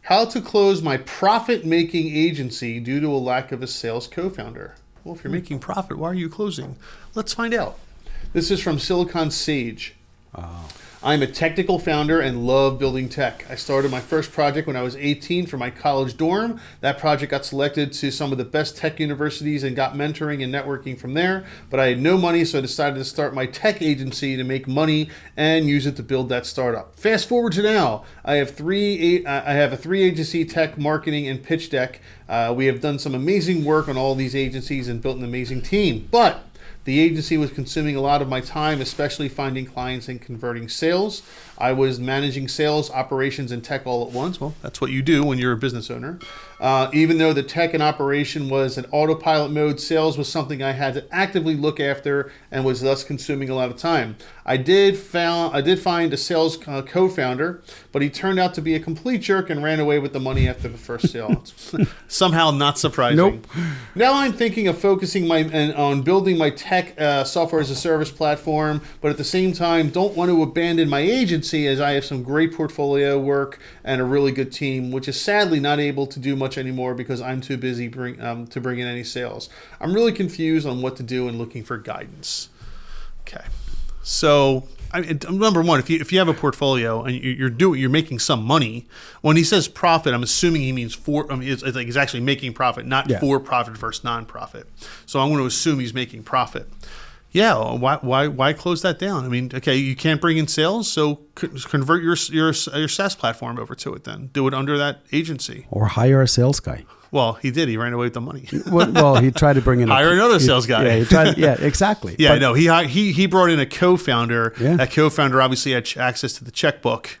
How to close my profit-making agency due to a lack of a sales co-founder. Well, if you're making profit, why are you closing? Let's find out. This is from Silicon Sage. I'm a technical founder and love building tech. I started my first project when I was 18 for my college dorm. That project got selected to some of the best tech universities and got mentoring and networking from there. But I had no money, so I decided to start my tech agency to make money and use it to build that startup. Fast forward to now. I have a 3-agency tech marketing and pitch deck. We have done some amazing work on all these agencies and built an amazing team. But the agency was consuming a lot of my time, especially finding clients and converting sales. I was managing sales, operations, and tech all at once. Well, that's what you do when you're a business owner. Even though the tech and operation was in autopilot mode, sales was something I had to actively look after and was thus consuming a lot of time. I did find a sales co-founder, but he turned out to be a complete jerk and ran away with the money after the first sale. Somehow not surprising. Nope. Now I'm thinking of focusing on building my tech software as a service platform, but at the same time don't want to abandon my agency as I have some great portfolio work and a really good team, which is sadly not able to do much anymore because I'm too busy to bring in any sales. I'm really confused on what to do and looking for guidance. Okay. So, number one, if you have a portfolio and you're making some money, when he says profit, I'm assuming he means he's actually making profit, not for profit versus non-profit. So I'm going to assume he's making profit. Yeah, why close that down? I mean, okay, you can't bring in sales, so convert your SaaS platform over to it then. Do it under that agency. Or hire a sales guy. Well, he did. He ran away with the money. Well, he tried to bring in hire another sales guy. Yeah, exactly. Yeah, no, he brought in a co-founder. Yeah. That co-founder obviously had access to the checkbook.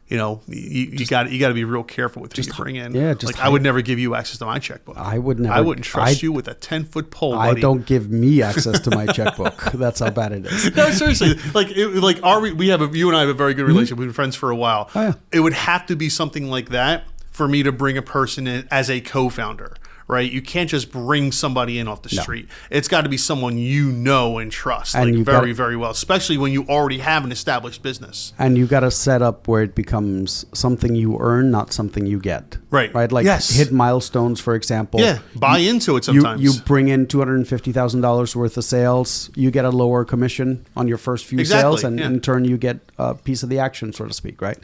You know, you got to be real careful with who you bring in. Yeah, I would never give you access to my checkbook. I wouldn't trust you with a 10-foot pole. I buddy. don't give me access to my checkbook. That's how bad it is. No, seriously. You and I have a very good relationship. We've been friends for a while. Oh, yeah. It would have to be something like that for me to bring a person in as a co-founder. Right, you can't just bring somebody in off the street. It's got to be someone you know and trust, and very, very well, especially when you already have an established business. And you got to set up where it becomes something you earn, not something you get. Right. Like hit milestones, for example. Yeah, buy into it sometimes. You bring in $250,000 worth of sales, you get a lower commission on your first few sales, and in turn you get a piece of the action, so to speak, right?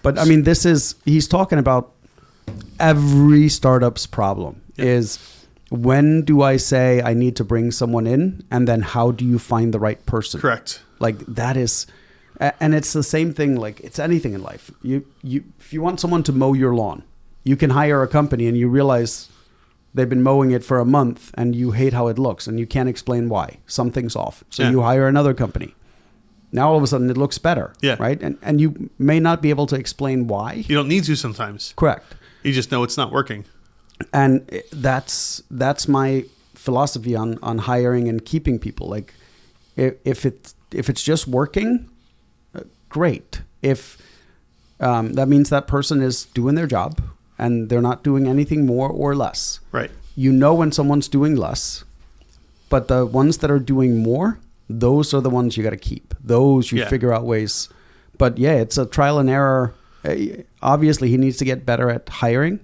But I mean, he's talking about every startup's problem. Is when do I say I need to bring someone in, and then how do you find the right person? Correct. Like that is, and it's the same thing. Like it's anything in life. If you want someone to mow your lawn, you can hire a company, and you realize they've been mowing it for a month, and you hate how it looks, and you can't explain why. Something's off. So you hire another company. Now all of a sudden it looks better. Yeah. Right. And you may not be able to explain why. You don't need to sometimes. Correct. You just know it's not working. And that's my philosophy on hiring and keeping people. Like, if it's just working, great. If that means that person is doing their job and they're not doing anything more or less. Right. You know when someone's doing less, but the ones that are doing more, those are the ones you got to keep. Those you figure out ways. But yeah, it's a trial and error. Obviously, he needs to get better at hiring.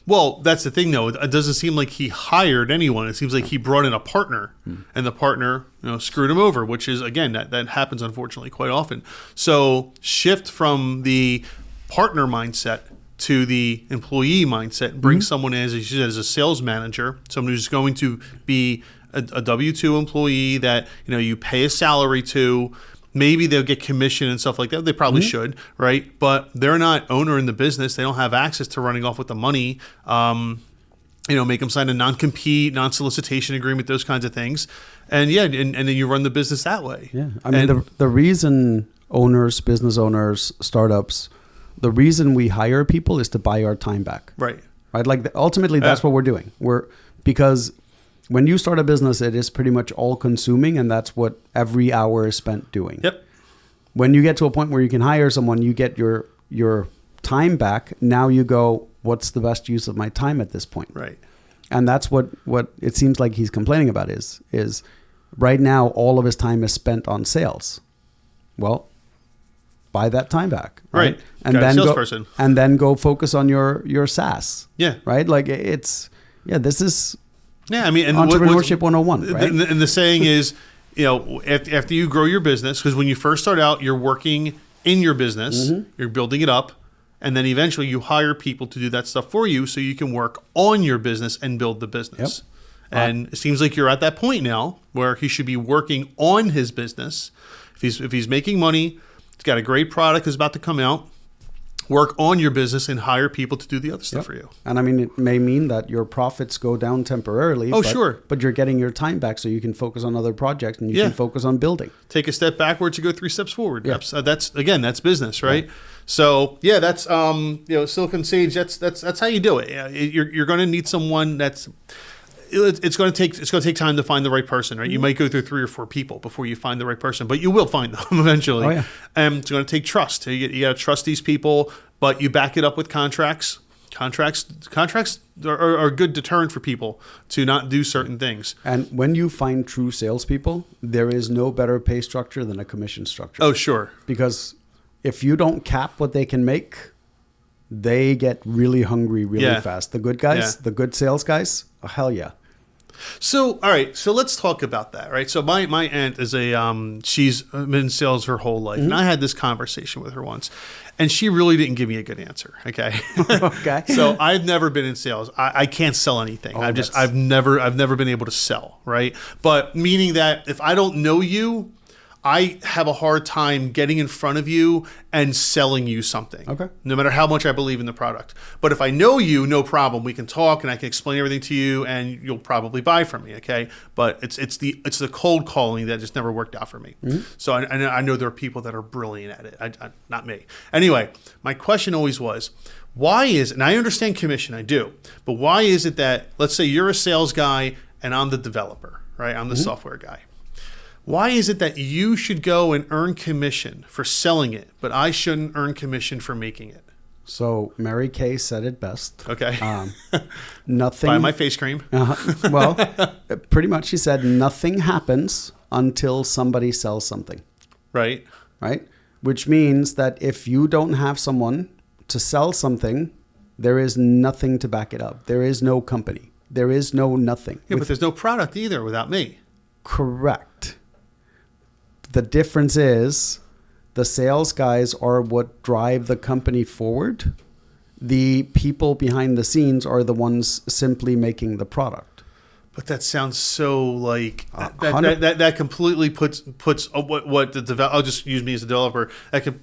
Well, that's the thing, though. It doesn't seem like he hired anyone. It seems like he brought in a partner, and the partner, screwed him over, which is, again, that happens, unfortunately, quite often. So shift from the partner mindset to the employee mindset and bring someone in, as you said, as a sales manager, someone who's going to be a W-2 employee that, you pay a salary to. Maybe they'll get commission and stuff like that. They probably should, right? But they're not owner in the business. They don't have access to running off with the money. Make them sign a non-compete, non-solicitation agreement, those kinds of things. And and then you run the business that way. Yeah, I mean, the reason business owners, startups, the reason we hire people is to buy our time back. Right. Like ultimately, that's what we're doing. Because when you start a business, it is pretty much all consuming, and that's what every hour is spent doing. Yep. When you get to a point where you can hire someone, you get your time back. Now you go, what's the best use of my time at this point? Right. And that's what it seems like he's complaining about is right now all of his time is spent on sales. Well, buy that time back. Right. And Got a then salesperson. and then go focus on your SaaS. Yeah. Right. Like this is Yeah. I mean, and entrepreneurship 101. Right. And the saying is, after you grow your business, because when you first start out, you're working in your business, you're building it up, and then eventually you hire people to do that stuff for you so you can work on your business and build the business. Yep. And it seems like you're at that point now where he should be working on his business. If he's making money, he's got a great product that's about to come out, work on your business and hire people to do the other stuff for you. And I mean, it may mean that your profits go down temporarily. Sure. But you're getting your time back so you can focus on other projects and you can focus on building. Take a step backwards to go 3 steps forward. Yeah. That's business, right? Yeah. So that's Silicon Sage. That's how you do it. You're going to need someone that's. It's going to take time to find the right person, right? You might go through 3 or 4 people before you find the right person, but you will find them eventually. Oh, yeah. It's going to take trust. You got to trust these people, but you back it up with contracts. Contracts are a good deterrent for people to not do certain things. And when you find true salespeople, there is no better pay structure than a commission structure. Oh, sure. Because if you don't cap what they can make, they get really hungry really fast. The good guys, the good sales guys, oh, hell yeah. So, all right. So let's talk about that, right? So my aunt is she's been in sales her whole life. And I had this conversation with her once and she really didn't give me a good answer. Okay. Okay. So I've never been in sales. I can't sell anything. I've never been able to sell. Right. But meaning that if I don't know you, I have a hard time getting in front of you and selling you something. Okay. No matter how much I believe in the product. But if I know you, no problem. We can talk and I can explain everything to you and you'll probably buy from me. Okay. But it's the cold calling that just never worked out for me. Mm-hmm. So I know there are people that are brilliant at it. Not me. Anyway, my question always was, why is, and I understand commission, I do, but why is it that, let's say you're a sales guy and I'm the developer, right? I'm the software guy. Why is it that you should go and earn commission for selling it, but I shouldn't earn commission for making it? So Mary Kay said it best. Okay. Nothing. Buy my face cream. Well, pretty much she said nothing happens until somebody sells something. Right. Right? Which means that if you don't have someone to sell something, there is nothing to back it up. There is no company. There is no nothing. Yeah, but there's no product either without me. Correct. The difference is the sales guys are what drive the company forward. The people behind the scenes are the ones simply making the product. But that sounds so like that completely puts what the developer. I'll just use me as a developer.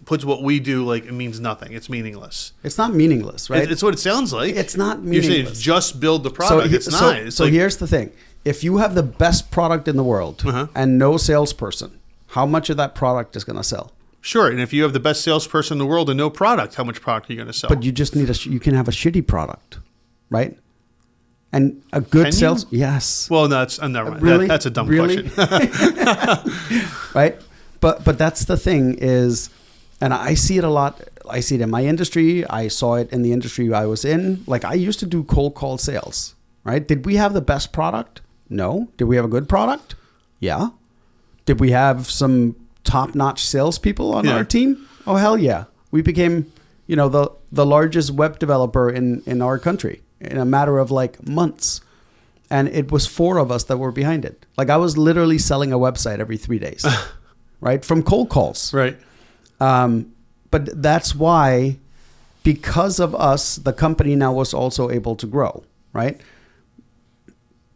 Puts what we do like it means nothing. It's meaningless. It's not meaningless, right? It's what it sounds like. It's not meaningless. You're saying just build the product. It's not. So here's the thing: if you have the best product in the world and no salesperson, how much of that product is going to sell? Sure, and if you have the best salesperson in the world and no product, how much product are you going to sell? But you just need you can have a shitty product, right? And a good sales, yes. Well, no, never mind. Really? That's a dumb question. Right? But that's the thing is, and I see it a lot. I see it in my industry. I saw it in the industry I was in. Like I used to do cold call sales, right? Did we have the best product? No. Did we have a good product? Yeah. Did we have some top-notch salespeople on our team? Oh, hell yeah. We became, the largest web developer in our country in a matter of like months. And it was 4 of us that were behind it. Like I was literally selling a website every 3 days, right? From cold calls. Right. But that's why, because of us, the company now was also able to grow, right?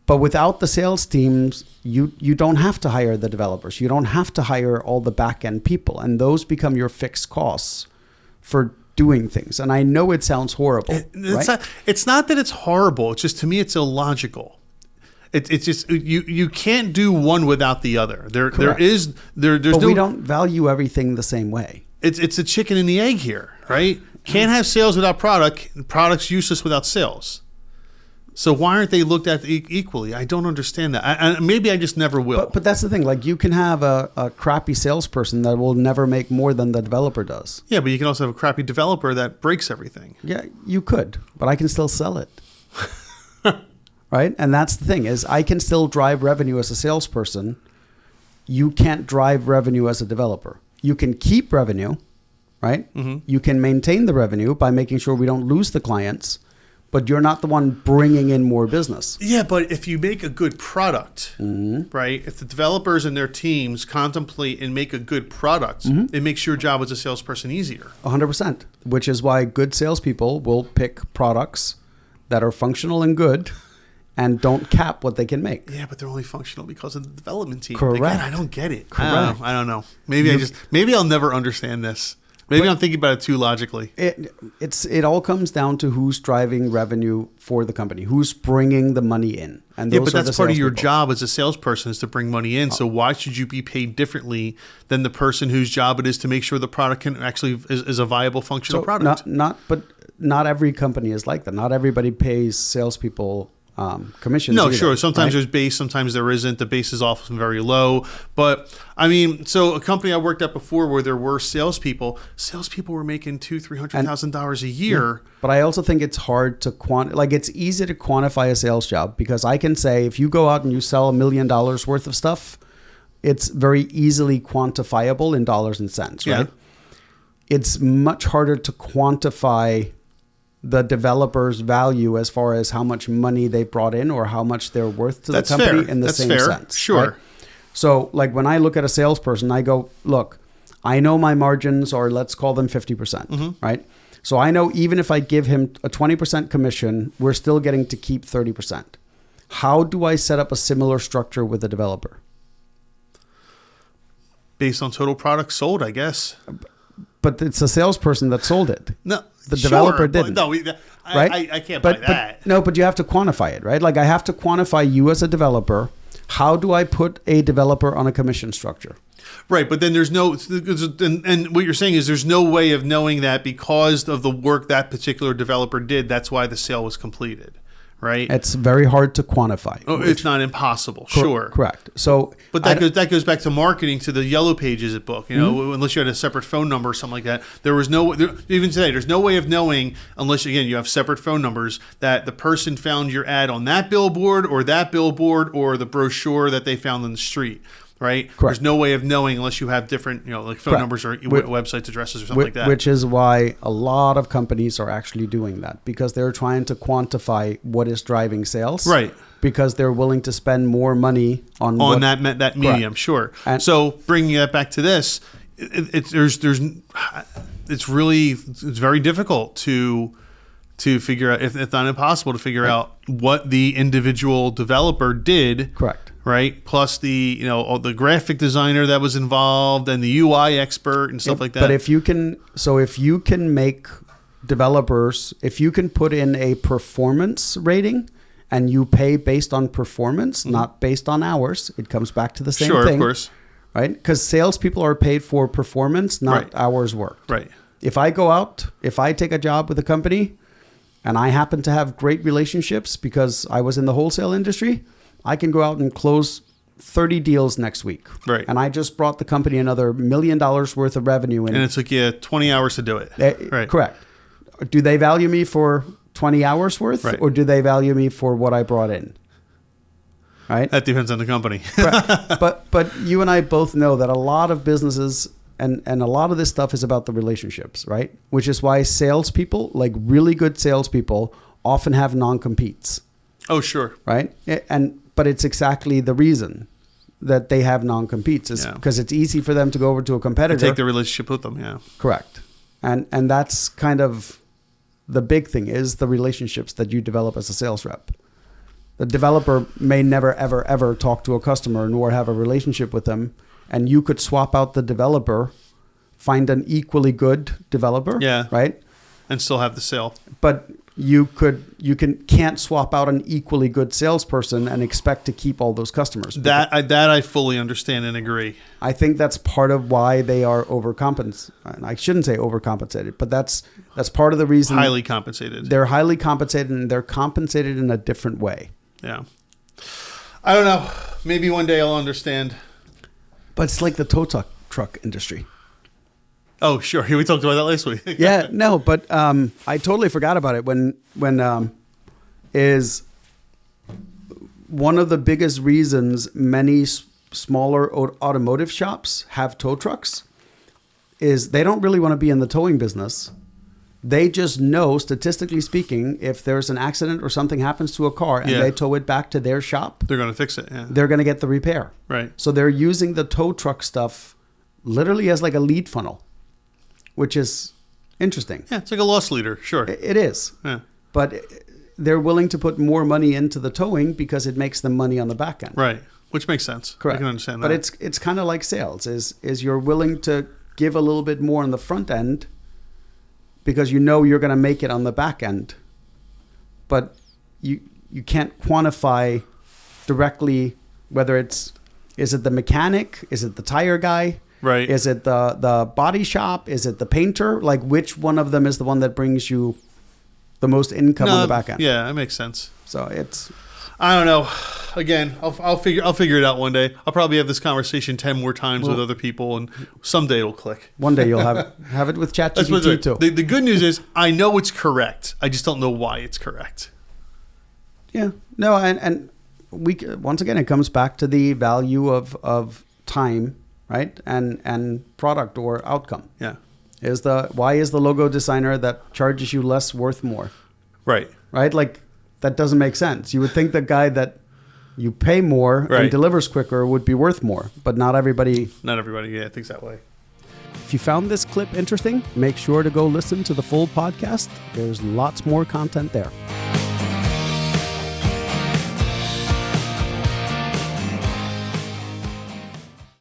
But without the sales teams, you don't have to hire the developers. You don't have to hire all the back-end people. And those become your fixed costs for doing things. And I know it sounds horrible. It's not that it's horrible. It's just, to me, it's illogical. It's just, you can't do one without the other. There's but we don't value everything the same way. It's a chicken and the egg here, right? Can't have sales without product. Product's useless without sales. So why aren't they looked at equally? I don't understand that. Maybe I just never will. But that's the thing. Like you can have a crappy salesperson that will never make more than the developer does. Yeah, but you can also have a crappy developer that breaks everything. Yeah, you could. But I can still sell it. Right? And that's the thing is I can still drive revenue as a salesperson. You can't drive revenue as a developer. You can keep revenue, right? You can maintain the revenue by making sure we don't lose the clients, but you're not the one bringing in more business. Yeah, but if you make a good product, right? If the developers and their teams contemplate and make a good product, it makes your job as a salesperson easier. 100%, which is why good salespeople will pick products that are functional and good and don't cap what they can make. Yeah, but they're only functional because of the development team. Correct. Again, I don't get it. Correct. I don't know. Maybe I'll never understand this. Maybe I'm thinking about it too logically. It all comes down to who's driving revenue for the company, who's bringing the money in. And Yeah, but that's part of your job as a salesperson is to bring money in. So why should you be paid differently than the person whose job it is to make sure the product can actually is a viable, functional product? But not every company is like that. Not everybody pays salespeople commissions. No, either, sure. Sometimes right? there's base, sometimes there isn't. The base is often very low. But I mean, so a company I worked at before where there were salespeople were making $200,000-$300,000 a year. Yeah. But I also think it's hard to it's easy to quantify a sales job because I can say if you go out and you sell $1 million worth of stuff, it's very easily quantifiable in dollars and cents, right? Yeah. It's much harder to quantify the developer's value as far as how much money they brought in or how much they're worth to the company in the same sense. Sure. Right? So like when I look at a salesperson, I go, look, I know my margins are, let's call them 50%, right? So I know even if I give him a 20% commission, we're still getting to keep 30%. How do I set up a similar structure with a developer? Based on total products sold, I guess. But it's a salesperson that sold it. No, the developer didn't. No, right? I can't buy that. But you have to quantify it, right? Like I have to quantify you as a developer. How do I put a developer on a commission structure? Right, but then there's no, and what you're saying is there's no way of knowing that because of the work that particular developer did, that's why the sale was completed, right? It's very hard to quantify. Oh, it's not impossible, sure. Correct. So, but that goes back to marketing, to the Yellow Pages book. You know, unless you had a separate phone number or something like that, even today, there's no way of knowing unless again you have separate phone numbers that the person found your ad on that billboard or the brochure that they found on the street. Right? Correct. There's no way of knowing unless you have different, like phone numbers or websites, addresses, or something like that. Which is why a lot of companies are actually doing that because they're trying to quantify what is driving sales. Right. Because they're willing to spend more money on that medium, sure. And so bringing that back to this, it's very difficult to figure out, if not impossible, to figure out what the individual developer did. Correct. Right. Plus the graphic designer that was involved and the UI expert and stuff like that. But if you can make developers, if you can put in a performance rating and you pay based on performance, not based on hours, it comes back to the same thing. Sure, of course. Right. Because salespeople are paid for performance, not hours worked. Right. If I take a job with a company and I happen to have great relationships because I was in the wholesale industry, I can go out and close 30 deals next week. Right. And I just brought the company another $1 million worth of revenue. And it took you 20 hours to do it. Right. Correct. Do they value me for 20 hours worth or do they value me for what I brought in? Right. That depends on the company. But you and I both know that a lot of businesses and a lot of this stuff is about the relationships, right? Which is why salespeople, like really good salespeople, often have non-competes. Oh, sure. Right. But it's exactly the reason that they have non-competes is because it's easy for them to go over to a competitor. And take the relationship with them, yeah. Correct. And that's kind of the big thing is the relationships that you develop as a sales rep. The developer may never, ever, ever talk to a customer nor have a relationship with them. And you could swap out the developer, find an equally good developer, right? And still have the sale. But you can't swap out an equally good salesperson and expect to keep all those customers. That I fully understand and agree. I think that's part of why they are overcompensated. I shouldn't say overcompensated, but that's part of the reason. Highly compensated. They're highly compensated, and they're compensated in a different way. Yeah. I don't know. Maybe one day I'll understand. But it's like the tow truck industry. Oh, sure. We talked about that last week. Yeah, no, but I totally forgot about it when is one of the biggest reasons many smaller automotive shops have tow trucks is they don't really want to be in the towing business. They just know, statistically speaking, if there's an accident or something happens to a car and they tow it back to their shop, they're going to fix it. Yeah. They're going to get the repair. Right. So they're using the tow truck stuff literally as like a lead funnel, which is interesting. Yeah, it's like a loss leader. Sure. It is. Yeah. But they're willing to put more money into the towing because it makes them money on the back end. Right. Which makes sense. Correct. I can understand that. But it's kind of like sales. Is you're willing to give a little bit more on the front end because you know you're going to make it on the back end. But you can't quantify directly whether is it the mechanic? Is it the tire guy? Right. Is it the body shop? Is it the painter? Like, which one of them is the one that brings you the most income on the back end? Yeah, that makes sense. So it's... I don't know. Again, I'll figure it out one day. I'll probably have this conversation 10 more times with other people, and someday it'll click. One day you'll have it with ChatGPT too. The good news is I know it's correct. I just don't know why it's correct. Yeah. No, and we once again, it comes back to the value of time, right? And product or outcome. Yeah. Why is the logo designer that charges you less worth more? Right. Right? Like, that doesn't make sense. You would think the guy that you pay more and delivers quicker would be worth more, but not everybody. Not everybody, yeah, thinks that way. If you found this clip interesting, make sure to go listen to the full podcast. There's lots more content there.